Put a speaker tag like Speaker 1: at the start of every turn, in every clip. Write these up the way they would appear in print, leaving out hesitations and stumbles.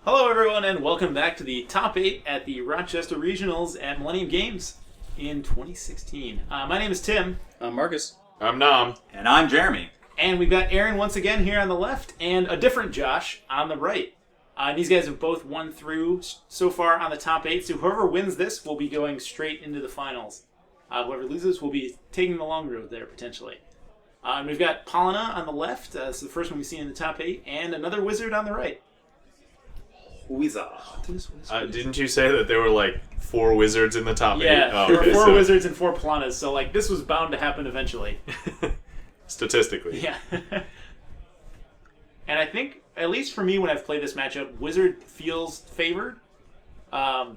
Speaker 1: Hello everyone and welcome back to the top 8 at the Rochester Regionals at Millennium Games in 2016. My name is Tim.
Speaker 2: I'm Marcus.
Speaker 3: I'm Nam.
Speaker 4: And I'm Jeremy.
Speaker 1: And we've got Aaron once again here on the left and a different Josh on the right. These guys have both won through so far on the top 8, so whoever wins this will be going straight into the finals. Whoever loses will be taking the long road there potentially. We've got Pālanā on the left, it's the first one we've seen in the top 8, and another Whizzard on the right.
Speaker 4: Whizzard.
Speaker 3: Didn't you say that there were like 4 wizards in the top 8?
Speaker 1: Yeah, there were 4 Wizards and 4 Pālanās, so like this was bound to happen eventually.
Speaker 3: Statistically.
Speaker 1: Yeah. And I think, at least for me when I've played this matchup, Whizzard feels favored.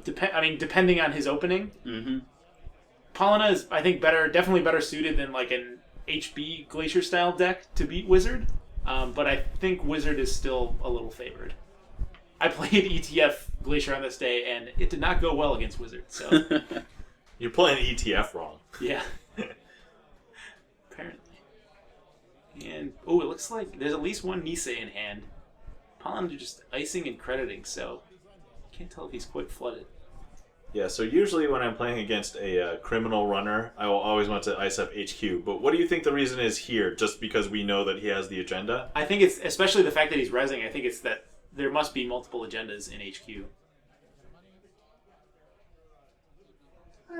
Speaker 1: Depending on his opening.
Speaker 2: Mm-hmm.
Speaker 1: Pālanā is, I think, definitely better suited than like an HB Glacier style deck to beat Whizzard. But I think Whizzard is still a little favored. I played ETF Glacier on this day, and it did not go well against Whizzard. So
Speaker 3: You're playing ETF wrong.
Speaker 1: yeah, apparently. And it looks like there's at least one Nisei in hand. Pālanā just icing and crediting, so can't tell if he's quite flooded.
Speaker 3: Yeah, so usually when I'm playing against a criminal runner, I will always want to ice up HQ. But what do you think the reason is here? Just because we know that he has the agenda?
Speaker 1: I think it's, especially the fact that he's rezzing, I think it's that there must be multiple agendas in HQ.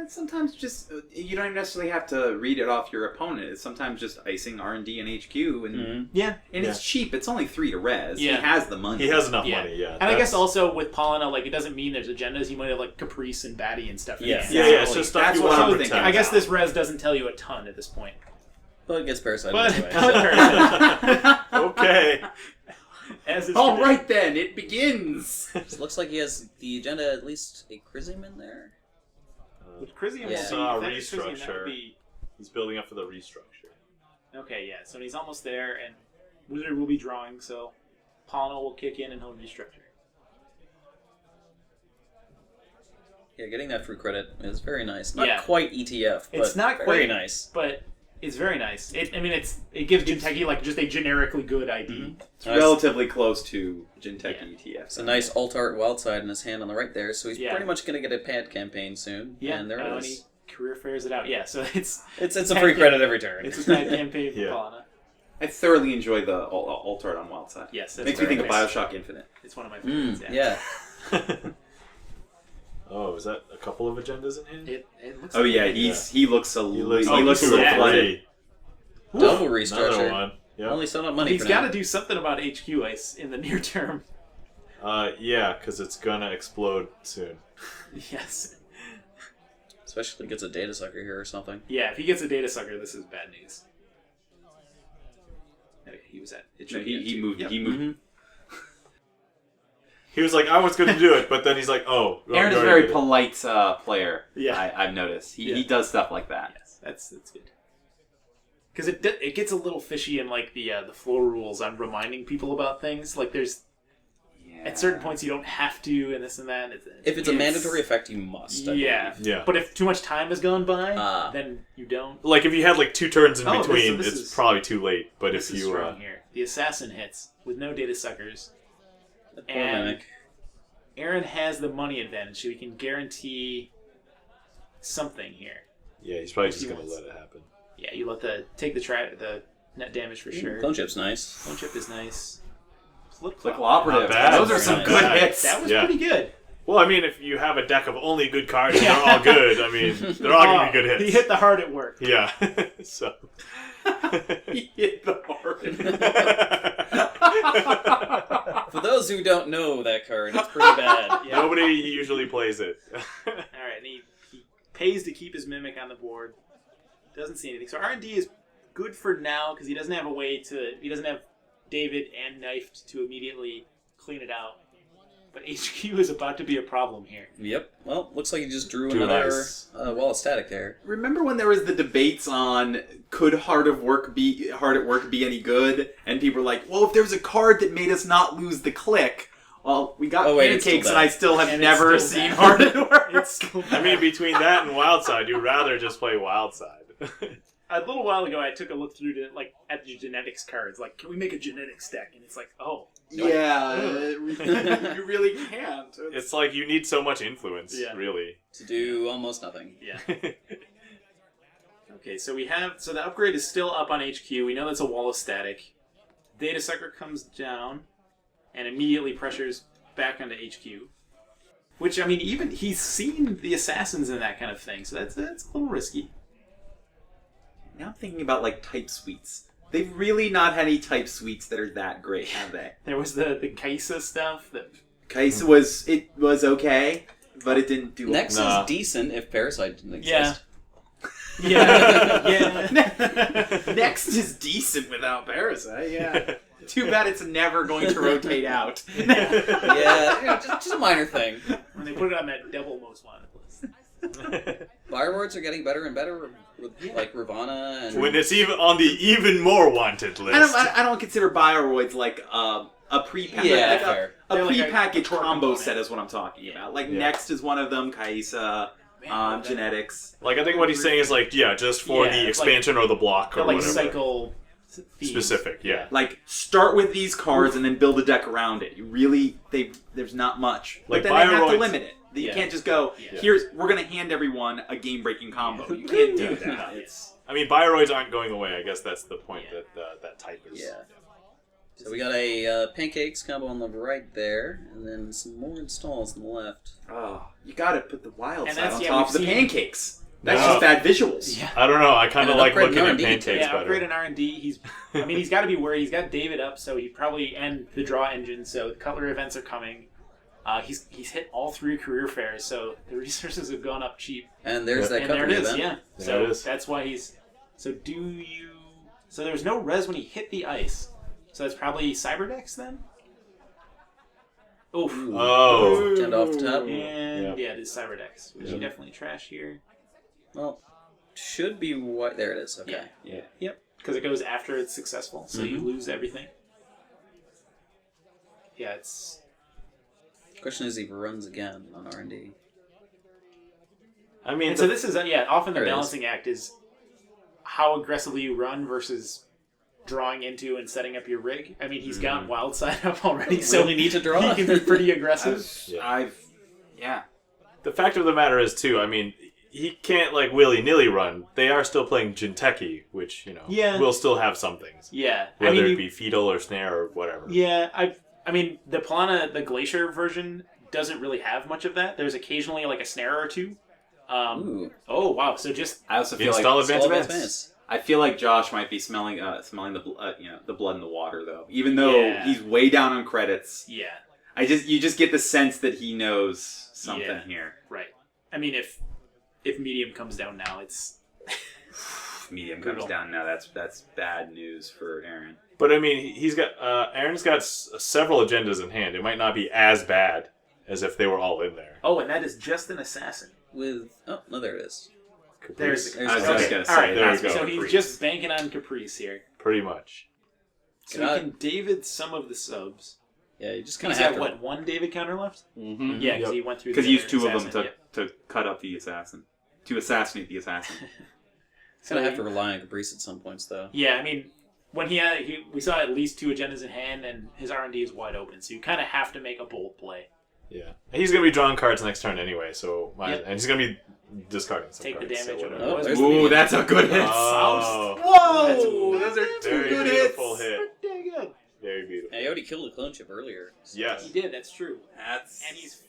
Speaker 4: Sometimes just you don't necessarily have to read it off your opponent. It's sometimes just icing R&D and HQ, and it's cheap. It's only 3 to res.
Speaker 1: Yeah.
Speaker 4: He has the money.
Speaker 3: He has enough money, yeah.
Speaker 1: And I guess also with Pālanā, like it doesn't mean there's agendas. He might have like Caprice and Batty and stuff.
Speaker 2: Yeah.
Speaker 3: Yeah, it's just stuff
Speaker 4: That's
Speaker 3: you
Speaker 4: what
Speaker 3: want
Speaker 4: I'm
Speaker 3: to
Speaker 4: thinking.
Speaker 3: protect.
Speaker 1: I guess this res doesn't tell you a ton at this point.
Speaker 2: But it gets parasited
Speaker 1: But
Speaker 2: anyway.
Speaker 3: Okay.
Speaker 1: As is
Speaker 4: All
Speaker 1: predicted.
Speaker 4: right then, it begins.
Speaker 2: It looks like he has the agenda, at least a Chrism in there.
Speaker 1: With Crisium,
Speaker 2: Yeah.
Speaker 3: Saw
Speaker 1: that is Crisium, that would
Speaker 3: restructure.
Speaker 1: be...
Speaker 3: He's building up for the restructure.
Speaker 1: Okay, yeah. So he's almost there, and Whizzard will be drawing, so Pālanā will kick in and he'll restructure.
Speaker 2: Yeah, getting that fruit credit is very nice. Not
Speaker 1: Yeah.
Speaker 2: quite ETF, but
Speaker 1: It's not
Speaker 2: very
Speaker 1: quite,
Speaker 2: nice.
Speaker 1: but it's very nice. It gives Jinteki like just a generically good ID.
Speaker 2: Mm-hmm.
Speaker 4: It's relatively close to Jinteki ETF.
Speaker 2: It's a nice alt art wild side in his hand on the right there, so he's
Speaker 1: Yeah.
Speaker 2: pretty much going to get a pad campaign soon.
Speaker 1: Yeah,
Speaker 2: and there it
Speaker 1: and he
Speaker 2: is.
Speaker 1: career fairs it out. Yeah, so it's
Speaker 2: It's a free credit every turn.
Speaker 1: It's a bad campaign for
Speaker 3: Yeah.
Speaker 1: Pālanā.
Speaker 4: I thoroughly enjoy the alt art on Wild Side.
Speaker 1: Yes, that's
Speaker 4: Makes me
Speaker 1: very
Speaker 4: think
Speaker 1: nice.
Speaker 4: of Bioshock Infinite.
Speaker 1: It's one of my favorites.
Speaker 2: Yeah.
Speaker 3: Oh, is that a couple of agendas in hand?
Speaker 1: It looks.
Speaker 4: Oh
Speaker 1: like
Speaker 4: yeah,
Speaker 1: it.
Speaker 4: he looks a little.
Speaker 3: He looks
Speaker 4: a little
Speaker 1: yeah.
Speaker 4: flooded.
Speaker 2: Double
Speaker 3: Another
Speaker 2: restructure.
Speaker 3: one. Yep.
Speaker 2: Only selling out money
Speaker 1: He's
Speaker 2: for
Speaker 1: got
Speaker 2: now.
Speaker 1: to do something about HQ ice in the near term.
Speaker 3: Yeah, because it's gonna explode soon.
Speaker 1: Yes.
Speaker 2: Especially if he gets a data sucker here or something.
Speaker 1: Yeah, if he gets a data sucker, this is bad news. Okay, he was at. It
Speaker 4: No,
Speaker 1: should be at
Speaker 4: he
Speaker 1: two.
Speaker 4: moved.
Speaker 1: Yep.
Speaker 4: He moved.
Speaker 2: Mm-hmm.
Speaker 3: He was like, I was gonna do it, but then he's like, oh.
Speaker 4: Aaron is a
Speaker 3: I'm
Speaker 4: very
Speaker 3: gonna do it.
Speaker 4: polite player.
Speaker 1: Yeah.
Speaker 4: I've noticed.
Speaker 1: Yeah.
Speaker 4: He does stuff like that.
Speaker 1: Yes, that's good. Because it gets a little fishy in like the floor rules on reminding people about things. Like there's at certain points you don't have to, and this and that.
Speaker 2: If it's a mandatory effect, you must. I
Speaker 1: Yeah.
Speaker 2: believe.
Speaker 3: Yeah.
Speaker 1: But if too much time has gone by, then you don't.
Speaker 3: Like if you had like 2 turns in
Speaker 1: Oh, this-
Speaker 3: between,
Speaker 1: this
Speaker 3: it's
Speaker 1: is-
Speaker 3: probably too late. But
Speaker 1: This
Speaker 3: if
Speaker 1: is
Speaker 3: you
Speaker 1: strong here. The assassin hits with no data suckers.
Speaker 2: That poor
Speaker 1: And
Speaker 2: mimic.
Speaker 1: Aaron has the money advantage, so he can guarantee something here.
Speaker 3: yeah, he's probably
Speaker 1: If
Speaker 3: just
Speaker 1: he
Speaker 3: gonna
Speaker 1: wants.
Speaker 3: let it happen.
Speaker 1: Yeah, you let the net damage for sure.
Speaker 2: Clone chip's nice.
Speaker 1: Clone chip is nice. Flip
Speaker 4: Click
Speaker 1: flop.
Speaker 4: operative.
Speaker 3: Not bad.
Speaker 4: Those are
Speaker 2: Very
Speaker 4: some
Speaker 2: nice.
Speaker 4: good
Speaker 3: Bad.
Speaker 4: hits.
Speaker 1: That was
Speaker 3: Yeah.
Speaker 1: pretty good.
Speaker 3: Well, I mean, if you have a deck of only good cards and they're all good, I mean, they're all gonna be good hits.
Speaker 1: He hit the heart at work.
Speaker 3: Yeah. So.
Speaker 4: He hit the heart.
Speaker 2: For those who don't know that card, it's pretty bad.
Speaker 1: Yeah.
Speaker 3: Nobody usually plays it.
Speaker 1: All right, and he pays to keep his mimic on the board. Doesn't see anything. So R&D is good for now because he doesn't have a way to. He doesn't have David and Knifed to immediately clean it out. But HQ is about to be a problem here.
Speaker 2: Yep. Well, looks like he just drew
Speaker 3: Too
Speaker 2: another
Speaker 3: nice.
Speaker 2: wall of static there.
Speaker 4: Remember when there was the debates on could Hard at Work be any good? And people were like, well, if there was a card that made us not lose the click. Well, we got
Speaker 2: it's still
Speaker 4: pancakes, and
Speaker 2: bad.
Speaker 4: I still have
Speaker 1: And it's
Speaker 4: never
Speaker 1: still
Speaker 4: seen
Speaker 1: bad.
Speaker 4: Hard at Work.
Speaker 1: It's still
Speaker 3: I mean, between that and Wildside, you'd rather just play Wildside.
Speaker 1: a little while ago, I took a look through at the genetics cards. Like, can we make a genetics deck? And it's like, oh,
Speaker 4: Yeah, you really can't.
Speaker 3: It's like you need so much influence,
Speaker 1: Yeah.
Speaker 3: really.
Speaker 2: To do almost nothing.
Speaker 1: Yeah. Okay, so the upgrade is still up on HQ. We know that's a wall of static. Data Sucker comes down and immediately pressures back onto HQ. Which, I mean, even he's seen the assassins and that kind of thing, so that's a little risky.
Speaker 4: Now I'm thinking about like type suites. They've really not had any type suites that are that great, have they?
Speaker 1: There was the Kaisa stuff that
Speaker 4: Kaisa was okay, but it didn't do
Speaker 2: Next
Speaker 3: Nah.
Speaker 2: is decent if Parasite didn't
Speaker 1: Yeah.
Speaker 2: exist.
Speaker 1: Yeah.
Speaker 4: Next is decent without Parasite, yeah. Too bad it's never going to rotate out.
Speaker 2: Yeah, just a minor thing.
Speaker 1: When they put it on that double most wanted list.
Speaker 2: Firelords are getting better and better with like Ravana and
Speaker 3: When it's even on the even more wanted list.
Speaker 4: I don't consider Bioroids like a pre-packaged
Speaker 2: Yeah, fair.
Speaker 4: a
Speaker 1: They're like a
Speaker 4: pre-packaged
Speaker 1: core
Speaker 4: combo
Speaker 1: component.
Speaker 4: set is what I'm talking about. Like
Speaker 3: Yeah.
Speaker 4: Next is one of them, Kaisa,
Speaker 1: Man,
Speaker 4: Genetics.
Speaker 3: Like, I think what he's saying is, like, yeah, just for
Speaker 1: Yeah,
Speaker 3: the
Speaker 1: like-
Speaker 3: expansion or the block or
Speaker 1: They're like
Speaker 3: whatever.
Speaker 1: cycle themes.
Speaker 3: Specific, yeah.
Speaker 4: Like start with these cards and then build a deck around it. You really there's not much.
Speaker 3: Like
Speaker 4: But then they have to
Speaker 3: Bioroids-
Speaker 4: limit it. You
Speaker 1: Yeah.
Speaker 4: can't just go,
Speaker 1: Yeah.
Speaker 4: we're gonna hand everyone a game-breaking combo. You can't do that. It's
Speaker 3: I mean, Bioroids aren't going away. I guess that's the point
Speaker 1: Yeah.
Speaker 3: that type is.
Speaker 2: Yeah. So we got a pancakes combo on the right there, and then some more installs on the left.
Speaker 4: oh, you gotta put the wild
Speaker 1: And
Speaker 4: side
Speaker 1: that's-
Speaker 4: on
Speaker 1: yeah,
Speaker 4: top of
Speaker 1: we've
Speaker 4: the
Speaker 1: seen-
Speaker 4: pancakes. That's
Speaker 3: No.
Speaker 4: just bad visuals.
Speaker 1: Yeah.
Speaker 3: I don't know. I kind
Speaker 2: And
Speaker 3: of
Speaker 2: an
Speaker 3: like
Speaker 2: upgrade in
Speaker 3: looking at
Speaker 2: R&D,
Speaker 3: pancakes
Speaker 1: Yeah,
Speaker 3: better.
Speaker 1: upgrade in R&D. He's got to be worried. He's got David up, so he probably and the draw engine. So the Cutler events are coming. He's hit all 3 career fairs, so the resources have gone up cheap.
Speaker 2: And there's that
Speaker 1: And there
Speaker 2: company
Speaker 1: it is.
Speaker 2: event.
Speaker 1: Yeah.
Speaker 3: There
Speaker 1: So
Speaker 3: it is.
Speaker 1: that's why he's. So So there was no res when he hit the ice. So that's probably Cyberdex then. Oof.
Speaker 3: Oh.
Speaker 2: Turned off the top.
Speaker 1: And
Speaker 3: Yep.
Speaker 1: yeah, it is Cyberdex, which
Speaker 3: Yep.
Speaker 1: you definitely trash here.
Speaker 2: Well, should be white. There it is. Okay.
Speaker 1: Yeah. Yep. Because it goes after it's successful, so you lose everything. Yeah, it's.
Speaker 2: Question is, if he runs again on R&D.
Speaker 3: I mean,
Speaker 1: And so this is often the
Speaker 2: There it is.
Speaker 1: balancing act is how aggressively you run versus drawing into and setting up your rig. I mean, he's got wild side up already, so
Speaker 2: really need to draw.
Speaker 1: he can be pretty aggressive.
Speaker 4: Yeah.
Speaker 3: the fact of the matter is, too, I mean, he can't, like, willy-nilly run. They are still playing Jinteki, which,
Speaker 1: Yeah.
Speaker 3: will still have some things.
Speaker 1: Yeah,
Speaker 3: Whether
Speaker 1: I mean,
Speaker 3: it be fetal or snare or whatever.
Speaker 1: yeah, I mean, the Pālanā, the Glacier version doesn't really have much of that. There's occasionally like a snare or two.
Speaker 2: Ooh.
Speaker 1: Oh wow! So just
Speaker 4: I also feel
Speaker 3: Install
Speaker 4: like
Speaker 3: advanced
Speaker 2: Skull
Speaker 3: events.
Speaker 2: Advance.
Speaker 4: I feel like Josh might be smelling the blood in the water though. Even though
Speaker 1: Yeah.
Speaker 4: he's way down on credits,
Speaker 1: yeah,
Speaker 4: you just get the sense that he knows something
Speaker 1: Yeah.
Speaker 4: here.
Speaker 1: right. I mean, if medium comes down now, it's
Speaker 4: Medium
Speaker 1: Brutal.
Speaker 4: comes down now. That's bad news for Aaron.
Speaker 3: But, I mean, he's got... Aaron's got several agendas in hand. It might not be as bad as if they were all in there.
Speaker 1: oh, and that is just an assassin.
Speaker 2: With no, there it is.
Speaker 1: There's
Speaker 2: There's
Speaker 4: I was
Speaker 2: Okay.
Speaker 4: just gonna say.
Speaker 1: all right.
Speaker 3: there we
Speaker 1: So
Speaker 3: go.
Speaker 1: he's
Speaker 4: Caprice.
Speaker 1: just banking on Caprice here.
Speaker 3: Pretty much.
Speaker 1: So
Speaker 2: God.
Speaker 1: he can David some of the subs.
Speaker 2: Yeah, you just kind
Speaker 1: He's
Speaker 2: of have
Speaker 1: got
Speaker 2: to.
Speaker 1: what, 1 David counter left?
Speaker 4: Mm-hmm.
Speaker 1: Yeah, because
Speaker 3: Yep.
Speaker 1: he went through.
Speaker 4: Because
Speaker 1: the
Speaker 4: he used
Speaker 1: other
Speaker 4: 2 of them
Speaker 1: assassin,
Speaker 4: to
Speaker 1: yep.
Speaker 4: cut up the assassin, to assassinate the assassin.
Speaker 2: Gonna have to rely on Caprice at some points, though.
Speaker 1: Yeah, I mean, when we saw at least 2 agendas in hand, and his R&D is wide open, so you kind of have to make a bold play.
Speaker 3: Yeah. And he's going to be drawing cards next turn anyway, so...
Speaker 1: Yep.
Speaker 3: And he's going to be discarding some
Speaker 1: Take the
Speaker 3: cards.
Speaker 1: damage
Speaker 3: so
Speaker 1: of
Speaker 3: whatever.
Speaker 2: Oh, there's the
Speaker 4: Ooh,
Speaker 2: medium.
Speaker 4: that's a good hit.
Speaker 3: Oh.
Speaker 4: Whoa, those are 2
Speaker 3: Very
Speaker 4: good
Speaker 3: beautiful
Speaker 4: hits.
Speaker 3: hit.
Speaker 1: Pretty good.
Speaker 3: Very beautiful.
Speaker 2: Hey, he already killed a clone chip earlier. So
Speaker 3: Yes.
Speaker 1: He did, that's true.
Speaker 4: That's
Speaker 1: And he's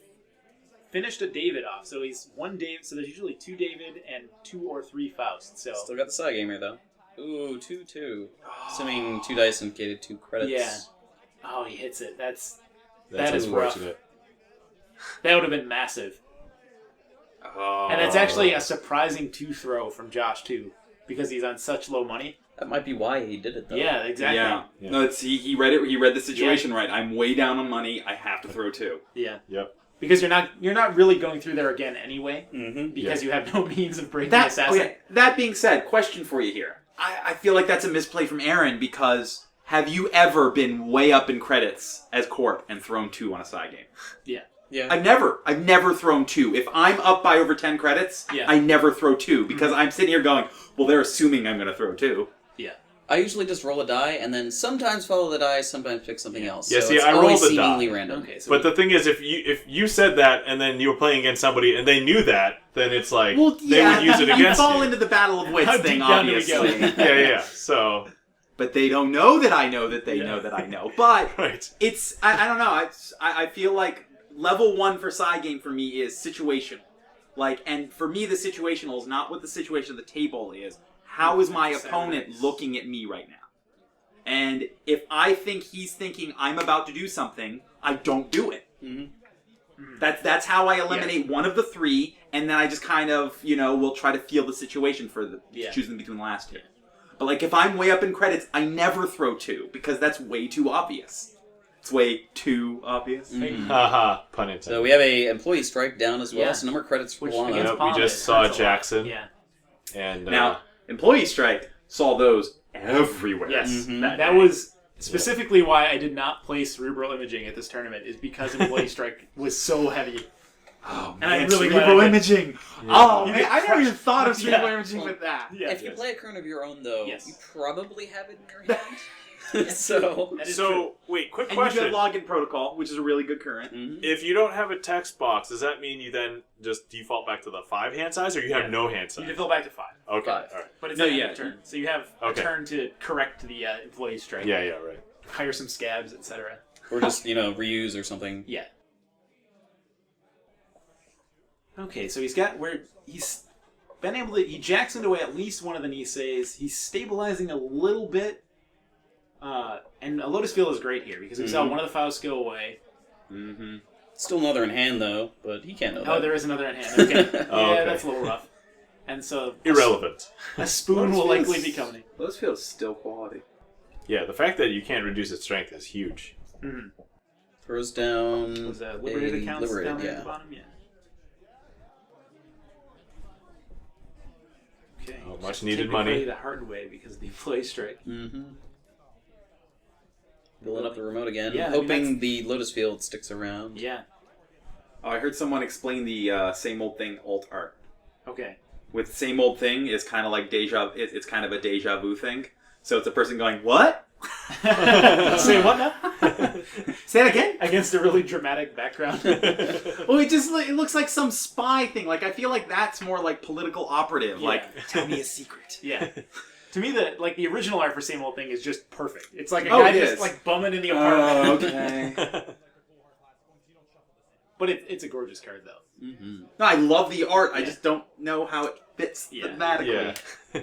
Speaker 1: finished a David off, so he's 1 David, so there's usually 2 David and 2 or 3 Faust, so...
Speaker 2: Still got the side gamer, though. Ooh, 2-2. Assuming 2 dice indicated 2 credits.
Speaker 1: Yeah. Oh, he hits it. That
Speaker 3: That's
Speaker 1: is rough.
Speaker 3: unfortunate.
Speaker 1: That would have been massive.
Speaker 4: Oh.
Speaker 1: And it's actually a surprising 2 throw from Josh, too, because he's on such low money.
Speaker 2: That might be why he did it, though.
Speaker 1: Yeah, exactly.
Speaker 4: Yeah.
Speaker 3: Yeah.
Speaker 4: No, it's he read it. He read the situation right. I'm way down on money. I have to throw 2.
Speaker 1: Yeah.
Speaker 3: Yep.
Speaker 1: Because you're not really going through there again anyway,
Speaker 2: Mm-hmm.
Speaker 1: because you have no means of breaking the assassin.
Speaker 4: That being said, question for you here. I feel like that's a misplay from Aaron because have you ever been way up in credits as Corp and thrown 2 on a side game?
Speaker 1: Yeah.
Speaker 2: Yeah.
Speaker 4: I've never thrown 2. If I'm up by over 10 credits,
Speaker 1: Yeah.
Speaker 4: I never throw 2 because I'm sitting here going, well, they're assuming I'm going to throw 2.
Speaker 1: Yeah.
Speaker 2: I usually just roll a die and then sometimes follow the die, sometimes pick something else.
Speaker 3: Yeah,
Speaker 2: so
Speaker 3: see,
Speaker 2: it's
Speaker 3: I roll
Speaker 2: always
Speaker 3: the die.
Speaker 2: seemingly random.
Speaker 1: Okay, so
Speaker 3: But the thing is, if you said that and then you were playing against somebody and they knew that, then it's like
Speaker 4: Well,
Speaker 3: they would use it
Speaker 4: you
Speaker 3: against
Speaker 4: fall
Speaker 3: you.
Speaker 4: into the battle of wits
Speaker 1: How
Speaker 4: thing,
Speaker 1: deep down do we
Speaker 4: obviously.
Speaker 1: go?
Speaker 3: Yeah. So
Speaker 4: But they don't know that I know that they know that I know. But
Speaker 3: right.
Speaker 4: it's I don't know. I feel like level 1 for side game for me is situation. Like, and for me, the situational is not what the situation of the table is. How is my opponent looking at me right now? And if I think he's thinking I'm about to do something, I don't do it.
Speaker 2: Mm-hmm.
Speaker 4: That's how I eliminate one of the 3, and then I just kind of, will try to feel the situation for choosing between the last 2. But like, if I'm way up in credits, I never throw 2, because that's way too obvious. It's way too obvious.
Speaker 2: Mm-hmm.
Speaker 3: Haha, pun intended.
Speaker 2: So we have a employee strike down as well.
Speaker 1: Yeah.
Speaker 2: So no more credits for
Speaker 1: Which
Speaker 2: Pālanā.
Speaker 1: against
Speaker 3: we
Speaker 1: Pālanā,
Speaker 3: just
Speaker 1: it
Speaker 3: saw
Speaker 1: hurts a lot.
Speaker 3: Jackson.
Speaker 1: Yeah.
Speaker 3: And
Speaker 4: Now, employee strike saw those everywhere.
Speaker 1: Yes.
Speaker 2: Mhm.
Speaker 1: That was specifically why I did not play cerebral imaging at this tournament, is because employee strike was so heavy.
Speaker 4: Oh,
Speaker 1: And I'm
Speaker 4: man,
Speaker 1: really glad
Speaker 4: cerebral
Speaker 1: I did.
Speaker 4: imaging.
Speaker 3: Yeah.
Speaker 4: Oh,
Speaker 1: You
Speaker 4: man,
Speaker 1: get
Speaker 4: I never even
Speaker 1: crushed.
Speaker 4: thought of cerebral
Speaker 1: Yeah.
Speaker 4: imaging with that.
Speaker 1: Yeah.
Speaker 2: If you play a current of your own, though,
Speaker 1: Yes.
Speaker 2: you probably have it in your hand. So,
Speaker 1: That is true.
Speaker 3: so wait, quick
Speaker 4: And you
Speaker 3: question.
Speaker 4: get login protocol, which is a really good current.
Speaker 2: mhm.
Speaker 3: If you don't have a text box, does that mean you then just default back to the 5 hand size, or you have
Speaker 1: Yeah.
Speaker 3: no hand size?
Speaker 1: You default back to 5.
Speaker 3: Okay,
Speaker 2: 5.
Speaker 3: all right.
Speaker 1: But it's
Speaker 4: No,
Speaker 1: not
Speaker 4: yeah.
Speaker 1: your turn. So you have
Speaker 3: Okay.
Speaker 1: a turn to correct the employee strike.
Speaker 3: Yeah, right.
Speaker 1: Hire some scabs, etc.
Speaker 2: Or just, reuse or something.
Speaker 1: Yeah. Okay, so he's been able to... He jacks into away at least one of the Niseis. He's stabilizing a little bit. And a Lotus Field is great here, because we saw one of the Faust go away.
Speaker 4: Mm-hmm.
Speaker 2: Still another in hand, though, but he can't know that.
Speaker 1: Oh, there is another in hand. Okay. Yeah,
Speaker 3: okay.
Speaker 1: that's a little rough. And so...
Speaker 3: Irrelevant.
Speaker 1: A spoon will likely be coming.
Speaker 4: Those feels still quality.
Speaker 3: Yeah, the fact that you can't reduce its strength is huge.
Speaker 1: Mm-hmm.
Speaker 2: Throws down
Speaker 1: Was Liberated accounts
Speaker 2: Liberated,
Speaker 1: down there
Speaker 2: yeah.
Speaker 1: at the bottom? Yeah. Okay.
Speaker 3: Oh, much
Speaker 1: Just
Speaker 3: needed
Speaker 1: take
Speaker 3: money.
Speaker 1: away the hard way because of the employee strike.
Speaker 2: Mm-hmm. Building up the remote again,
Speaker 1: Yeah, I mean,
Speaker 2: hoping the Lotus Field sticks around.
Speaker 1: Yeah.
Speaker 4: Oh, I heard someone explain the same old thing alt art.
Speaker 1: Okay.
Speaker 4: With same old thing is kind of like it's kind of a deja vu thing. So it's a person going, what?
Speaker 1: Say what now?
Speaker 4: Say it again?
Speaker 1: Against a really dramatic background.
Speaker 4: Well, it looks like some spy thing. Like, I feel like that's more like political operative.
Speaker 1: Yeah.
Speaker 4: Like, tell me a secret.
Speaker 1: Yeah. To me, the original art for Same Old Thing is just perfect. It's like a
Speaker 4: Oh,
Speaker 1: guy
Speaker 4: it
Speaker 1: just
Speaker 4: is.
Speaker 1: like bumming in the apartment.
Speaker 4: Okay.
Speaker 1: But it's a gorgeous card though.
Speaker 2: Mm-hmm.
Speaker 4: No, I love the art. I
Speaker 1: Yeah.
Speaker 4: just don't know how it fits
Speaker 1: Yeah.
Speaker 4: thematically.
Speaker 3: Yeah.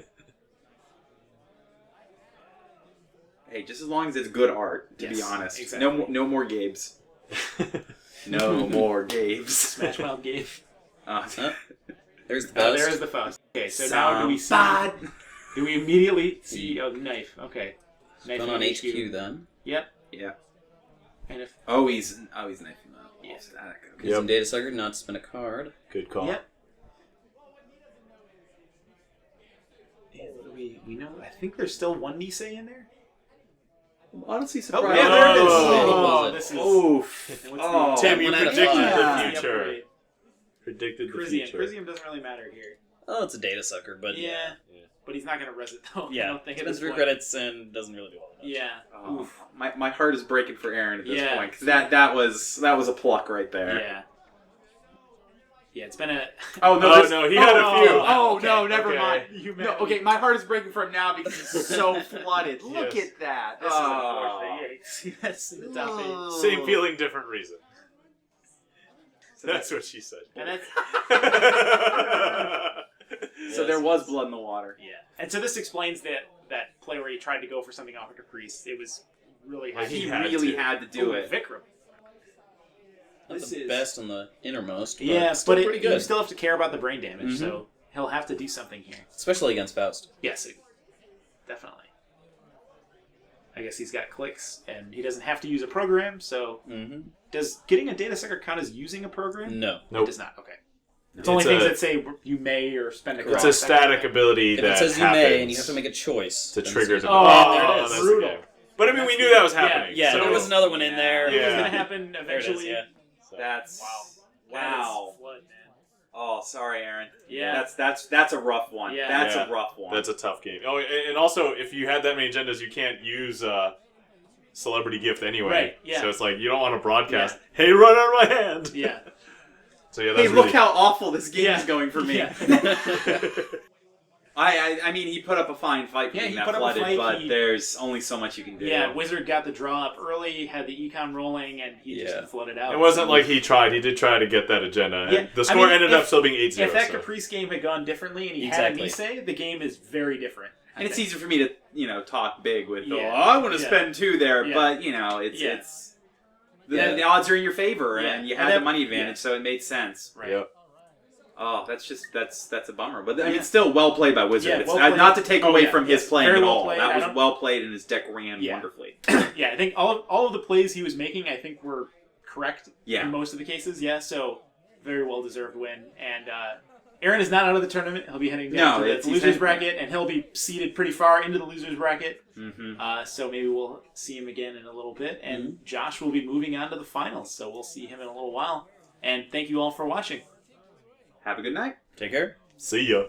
Speaker 4: Hey, just as long as it's good art, to be
Speaker 1: Yes,
Speaker 4: honest.
Speaker 1: exactly.
Speaker 4: No more Gabes. No more Gabes.
Speaker 1: Smash Mouth game.
Speaker 2: There's the
Speaker 1: Oh,
Speaker 2: best.
Speaker 1: there is the Faust. Okay, so now do we see?
Speaker 4: Bad.
Speaker 1: Do we immediately see? Oh, the knife. Okay. Knife
Speaker 2: Done
Speaker 1: in
Speaker 2: on HQ then.
Speaker 1: Yep.
Speaker 4: Yeah.
Speaker 1: And if
Speaker 4: Oh, he's knifing up.
Speaker 1: Yes.
Speaker 4: Static. Okay.
Speaker 2: Using Data Sucker not to spin a card.
Speaker 3: Good call.
Speaker 1: yep. And what do we know? I think there's still one Nisei in there.
Speaker 4: I'm honestly
Speaker 1: Oh,
Speaker 4: surprised.
Speaker 1: yeah, there it is.
Speaker 2: Oh,
Speaker 1: This is.
Speaker 4: Oof.
Speaker 1: And what's
Speaker 4: Oh.
Speaker 1: the-
Speaker 3: Tim, you
Speaker 2: One out of
Speaker 3: predicted
Speaker 2: five.
Speaker 3: the
Speaker 4: Yeah.
Speaker 3: future.
Speaker 1: Upgrade.
Speaker 3: Predicted the
Speaker 1: Crisium.
Speaker 3: future.
Speaker 1: Crisium doesn't really matter here.
Speaker 2: Oh, it's a Data Sucker, but
Speaker 1: Yeah.
Speaker 3: Yeah.
Speaker 1: But he's not going to res it though. I
Speaker 2: yeah.
Speaker 1: don't think at
Speaker 2: Spends
Speaker 1: this
Speaker 2: 3
Speaker 1: point.
Speaker 2: credits and doesn't really do all that much.
Speaker 1: Yeah.
Speaker 4: Oh,
Speaker 1: Oof.
Speaker 4: my heart is breaking for Aaron at this
Speaker 1: Yeah.
Speaker 4: point. 'Cause that was a pluck right there.
Speaker 1: Yeah. Yeah, it's been a.
Speaker 4: Oh no!
Speaker 3: Oh,
Speaker 4: there's-
Speaker 3: no, he had a few.
Speaker 4: Oh
Speaker 1: Okay,
Speaker 4: no! Never
Speaker 3: okay.
Speaker 4: mind.
Speaker 1: You
Speaker 4: No,
Speaker 1: meant
Speaker 4: okay, my heart is breaking for him now because he's so flooded. Look
Speaker 3: Yes.
Speaker 4: at that.
Speaker 1: This
Speaker 4: Oh.
Speaker 1: is unfortunate. Yeah, you see that's in the top 8.
Speaker 3: Same feeling, different reason.
Speaker 1: So
Speaker 3: That's what she said.
Speaker 1: And that's.
Speaker 4: So there was blood in the water.
Speaker 1: Yeah. And so this explains that play where he tried to go for something off of Caprice. It was really
Speaker 3: Well,
Speaker 1: hard.
Speaker 4: He
Speaker 3: had
Speaker 4: really
Speaker 3: to.
Speaker 4: had to do it.
Speaker 1: Vikram.
Speaker 2: Not
Speaker 1: This
Speaker 2: the
Speaker 1: is-
Speaker 2: best on the innermost, but
Speaker 1: Yeah,
Speaker 2: still
Speaker 1: but
Speaker 2: pretty
Speaker 1: you
Speaker 2: good.
Speaker 1: still have to care about the brain damage,
Speaker 2: Mhm.
Speaker 1: so he'll have to do something here.
Speaker 2: Especially against Faust.
Speaker 1: Yes, definitely. I guess he's got clicks, and he doesn't have to use a program, so...
Speaker 2: Mm-hmm.
Speaker 1: Does getting a data sucker count as using a program?
Speaker 2: No.
Speaker 1: It
Speaker 3: Nope.
Speaker 1: does not, okay. It's only things that say you may or spend a
Speaker 3: It's
Speaker 1: credit.
Speaker 3: a static ability
Speaker 2: If
Speaker 3: that
Speaker 2: it says you
Speaker 3: happens
Speaker 2: may and you have to make a choice,
Speaker 3: to
Speaker 2: then
Speaker 3: trigger
Speaker 2: it's
Speaker 3: the.
Speaker 1: Oh,
Speaker 2: there it is.
Speaker 3: that's
Speaker 1: brutal.
Speaker 3: okay. But I mean, we knew that was happening.
Speaker 2: Yeah,
Speaker 3: so
Speaker 2: there was another one in there.
Speaker 1: It was
Speaker 3: Yeah.
Speaker 1: going to happen
Speaker 2: There it is,
Speaker 1: eventually.
Speaker 2: yeah.
Speaker 3: so-
Speaker 4: That's
Speaker 1: Wow.
Speaker 4: wow.
Speaker 1: That is flood, man.
Speaker 4: Oh, sorry, Aaron.
Speaker 1: Yeah.
Speaker 4: That's a rough one.
Speaker 1: Yeah.
Speaker 4: That's
Speaker 3: Yeah.
Speaker 4: a rough one.
Speaker 3: That's a tough game. Oh, and also, if you had that many agendas, you can't use celebrity gift anyway.
Speaker 1: Right, yeah.
Speaker 3: So it's like, you don't want to broadcast, hey, run out of my hand!
Speaker 1: Yeah.
Speaker 3: So yeah, that's
Speaker 4: Hey,
Speaker 3: really...
Speaker 4: look how awful this game
Speaker 1: Yeah.
Speaker 4: is going for me.
Speaker 1: Yeah.
Speaker 4: I mean, he put up a fine fight for
Speaker 1: Yeah,
Speaker 4: being
Speaker 1: he
Speaker 4: that
Speaker 1: put up a
Speaker 4: flooded,
Speaker 1: fight.
Speaker 4: but
Speaker 1: He-
Speaker 4: there's only so much you can do.
Speaker 1: Yeah, Whizzard got the draw up early, had the econ rolling, and he
Speaker 2: Yeah.
Speaker 1: just flooded out.
Speaker 3: It wasn't like he tried. He did try to get that agenda.
Speaker 1: Yeah,
Speaker 3: The
Speaker 1: I
Speaker 3: score
Speaker 1: mean,
Speaker 3: ended
Speaker 1: if-
Speaker 3: up still being 8-0.
Speaker 1: If that
Speaker 3: so.
Speaker 1: Caprice game had gone differently and he
Speaker 2: Exactly.
Speaker 1: had Mise, the game is very different. I
Speaker 4: And it's
Speaker 1: think.
Speaker 4: easier for me to, talk big with,
Speaker 1: Yeah.
Speaker 4: I want to
Speaker 1: Yeah.
Speaker 4: spend 2 there,
Speaker 1: Yeah.
Speaker 4: but, it's...
Speaker 1: Yeah.
Speaker 4: The odds are in your favor,
Speaker 1: Yeah.
Speaker 4: and you
Speaker 1: And
Speaker 4: had
Speaker 1: that-
Speaker 4: the money advantage,
Speaker 1: yeah.
Speaker 4: so it made sense.
Speaker 1: Right.
Speaker 3: Yep.
Speaker 4: Oh, that's a bummer. But, I
Speaker 1: Yeah.
Speaker 4: mean, still well played by Whizzard.
Speaker 1: Yeah,
Speaker 4: It's,
Speaker 1: well played.
Speaker 4: not to take
Speaker 1: Oh,
Speaker 4: away
Speaker 1: yeah,
Speaker 4: from his
Speaker 1: yes.
Speaker 4: playing
Speaker 1: Very
Speaker 4: at
Speaker 1: well
Speaker 4: all.
Speaker 1: played.
Speaker 4: That
Speaker 1: I
Speaker 4: was
Speaker 1: don't-
Speaker 4: well played, and his deck ran
Speaker 1: Yeah.
Speaker 4: wonderfully.
Speaker 1: Yeah, I think all of the plays he was making, I think, were correct
Speaker 4: Yeah.
Speaker 1: in most of the cases. Yeah, so very well deserved win. And Aaron is not out of the tournament. He'll be heading down
Speaker 4: No,
Speaker 1: to
Speaker 4: it's-
Speaker 1: the
Speaker 4: he's
Speaker 1: losers
Speaker 4: heading-
Speaker 1: bracket, and he'll be seated pretty far into the losers bracket.
Speaker 4: Mm-hmm.
Speaker 1: So maybe we'll see him again in a little bit. And Josh will be moving on to the finals, so we'll see him in a little while. And thank you all for watching.
Speaker 4: Have a good night.
Speaker 2: Take care.
Speaker 3: See ya.